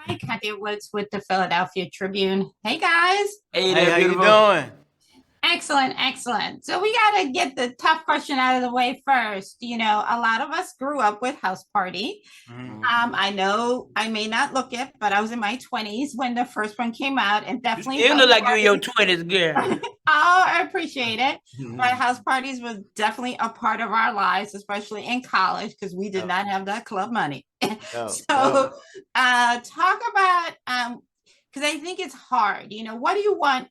Hi, Kathy Woods with the Philadelphia Tribune. Hey, guys. Hey Hey, there, how you beautiful. doing? Excellent, excellent. So we got to get the tough question out of the way first. A lot of us grew up with House Party. Mhm. I know I may not look it, but I was in my 20s when the first one came out, and You definitely still House look like you in your Party. 20s, girl. Oh, I appreciate it. But house parties was definitely a part of our lives, especially in college, because we did Yep, not have that club money. yep, yep. So, talk about because I think it's hard. What do you want?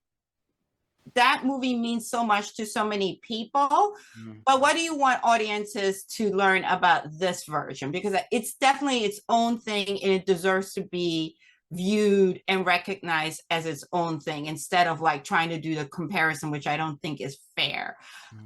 That movie means so much to so many people, Mhm. but what do you want audiences to learn about this version? Because it's definitely its own thing, and it deserves to be viewed and recognized as its own thing instead of like trying to do the comparison, which I don't think is fair.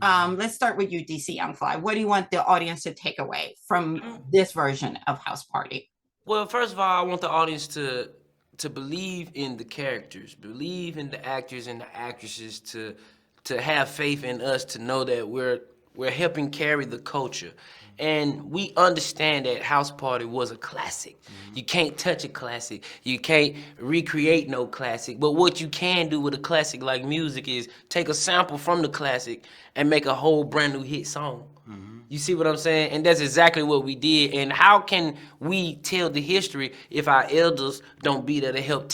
Mhm. Let's start with you, DC Youngfly. What do you want the audience to take away from this version of House Party? Well, first of all, I want the audience to believe in the characters, believe in the actors and the actresses, to have faith in us, to know that we're helping carry the culture. And we understand that House Party was a classic. Mhm. You can't touch a classic. You can't recreate no classic. But what you can do with a classic like music is take a sample from the classic and make a whole brand new hit song. Mhm. You see what I'm saying? And that's exactly what we did. And how can we tell the history if our elders don't be there to help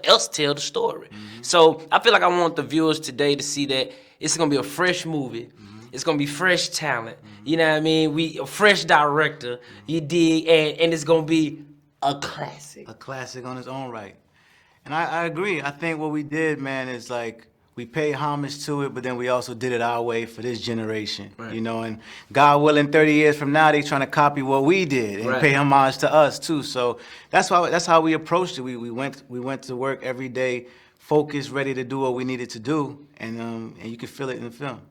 us tell the story? Mhm. So I feel like I want the viewers today to see that it's gonna be a fresh movie. Mhm. It's gonna be fresh talent. You Mhm. know what I mean? We a fresh director. Mhm. You dig, and it's gonna be a classic. A classic on its own right. And I agree. I think what we did, man, is like we paid homage to it, but then we also did it our way for this generation, Right. you know. And God willing, 30 years from now, they trying to copy what we did and Right. pay homage to us too. So that's how we approached it. We went to work every day, focused, ready to do what we needed to do, and you can feel it in the film.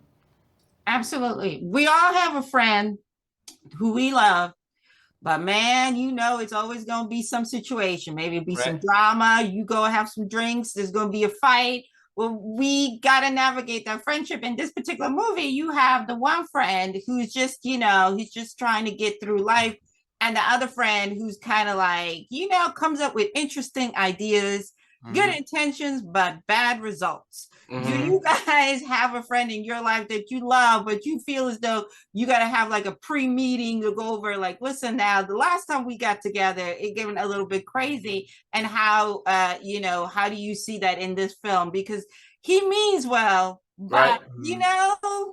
Absolutely. We all have a friend who we love. But man, it's always going to be some situation. Maybe it'll be some Right. drama. You go have some drinks. There's going to be a fight. Well, we got to navigate that friendship. In this particular movie, you have the one friend who's just, he's just trying to get through life. And the other friend who's kind of like, comes up with interesting ideas, good Hmm. intentions, but bad results. Do Mm-hmm. you guys have a friend in your life that you love, but you feel as though you got to have like a pre-meeting to go over like, listen, now the last time we got together it getting a little bit crazy, and how do you see that in this film? Because he means well, Right. but Hmm.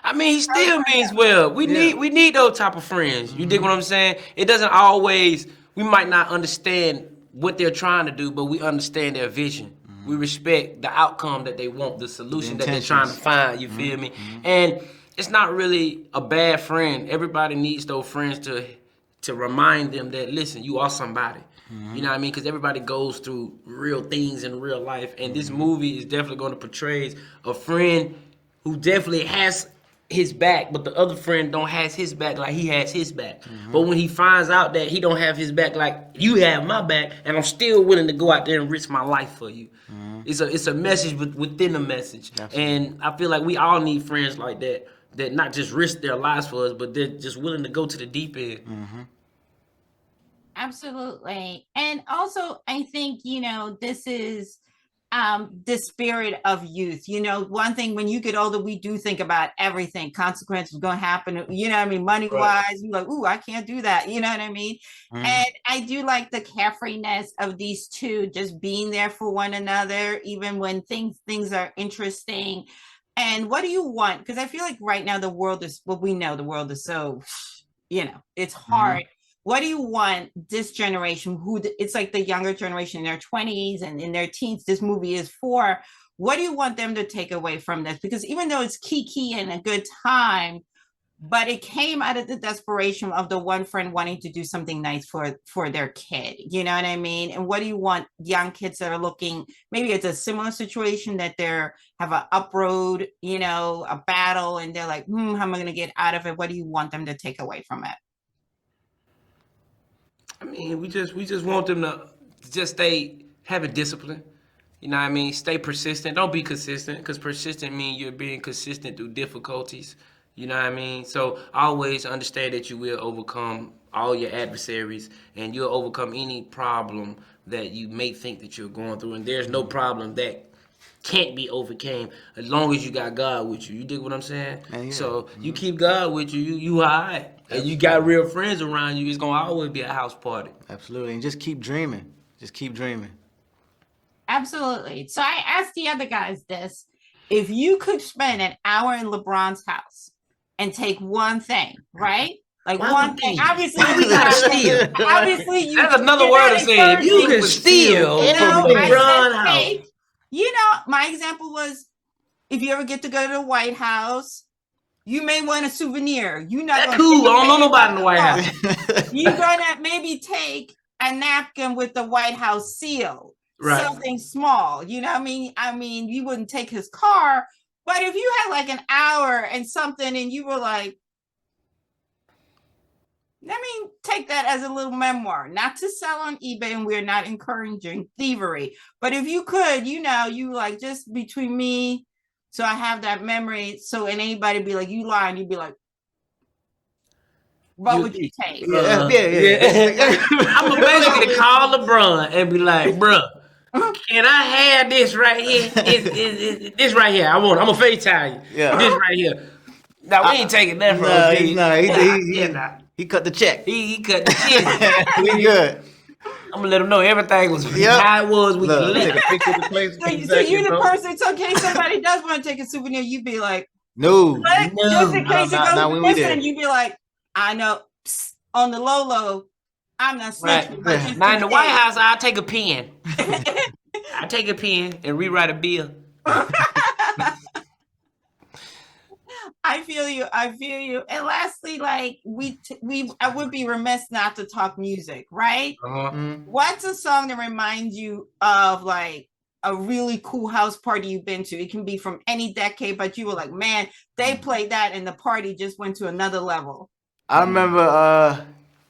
I mean, he how it still turned means out. well. We Yeah. need we need those type of friends. You dig Hmm. what I'm saying? It doesn't always. We might not understand what they're trying to do, but we understand their vision. We Hmm. respect the outcome that they want, the The solution that they're trying to intentions. find. You Hmm. feel me? Hmm. And it's not really a bad friend. Everybody needs those friends to remind them that listen, you are somebody. You know Hmm. what I mean? Because everybody goes through real things in real life, and this Hmm. movie is definitely going to portray a friend who definitely has his back, but the other friend don't has his back like he has his back. But Hmm. when he finds out that he don't have his back like you have my back, and I'm still willing to go out there and risk my life for you, Hmm. it's a message within a message, Absolutely. and I feel like we all need friends like that that not just risk their lives for us, but they're just willing to go to the deep end. Hmm. Absolutely. And also I think, this is the spirit of youth. One thing, when you get older, we do think about everything, consequences going to happen, what I mean, money Right. wise. You're like, ooh, I can't do that, you know what I mean? Hmm. And I do like the carefreeness of these two just being there for one another, even when things are interesting. And what do you want? Because I feel like right now the world is, well, we know the world is so, it's hard. Hmm. What do you want this generation, it's like the younger generation in their 20s and in their teens, this movie is for? What do you want them to take away from this? Because even though it's kiki and a good time, but it came out of the desperation of the one friend wanting to do something nice for their kid, you know what I mean? And what do you want young kids that are looking, maybe it's a similar situation, that they're have a uproad, a battle, and they're like, how am I going to get out of it? What do you want them to take away from it? I mean, we just want them to just stay having discipline. You know what I mean? Stay persistent. Don't be consistent, because persistent means you're being consistent through difficulties. You know what I mean? So always understand that you will overcome all your adversaries, and you'll overcome any problem that you may think that you're going through. And there's no problem that can't be overcame as long as you got God with you. You dig what I'm saying? Man, yeah. So you keep God with you, you all right. And you got real friends around you, it's gonna always be a house party. Absolutely, and just keep dreaming. Just keep dreaming. Absolutely. So I asked the other guys this. If you could spend an hour in LeBron's house and take one thing, right? Like Why one would thing. you? Obviously, Why we would you got steal? obviously you. That's another you're word not of saying if you encouraging, can steal you know, from I LeBron said house. take. You know, my example was if you ever get to go to the White House, you may want a souvenir. You're not That's gonna cool. I don't know take nobody in the it. White House. You're gonna maybe take a napkin with the White House seal. Right. Something small, you know what I mean? I mean, you wouldn't take his car, but if you had like an hour and something and you were like, let me take that as a little memoir, not to sell on eBay, and we're not encouraging thievery, but if you could, you know, you like just between me, so I have that memory, so and anybody be like, you lying, you'd be like, what would you take? Yeah. I'm gonna basically call LeBron and be like, bruh, can I have this right here? This right here. I'm gonna FaceTime you. Yeah. This right here. Now we ain't taking that from He cut the check. He cut the check. We good. I'm gonna let him know everything was Yep. how it was. We Look, can take let a picture of the place. So you the person, it's okay, somebody does want to take a souvenir, you'd be like, No. but just in case it not goes when we there. missing, you'd be like, I know, psst, on the low, I'm not snitching. Right. But just Now in the case. White House, I'll take a pen. I take a pen and rewrite a bill. I feel you. And lastly, like I would be remiss not to talk music, right? What's a song that reminds you of like a really cool house party you've been to? It can be from any decade, but you were like, man, they played that and the party just went to another level. I remember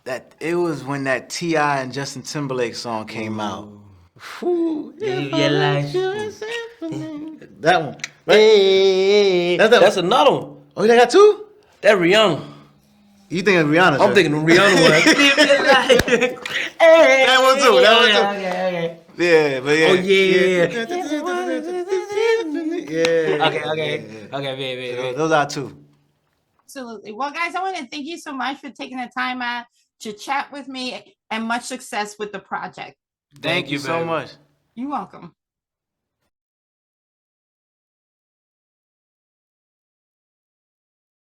that it was when that T.I. and Justin Timberlake song came out. That one. Right? Hey, that's another one. Oh, they got two? That Rihanna. You think of Rihanna? I'm thinking of Rihanna one. That one too. Okay. Yeah, but yeah. Oh yeah. Yeah. Okay. Those are two. Absolutely. Well, guys, I want to thank you so much for taking the time out to chat with me, and much success with the project. Thank you so much. You're welcome.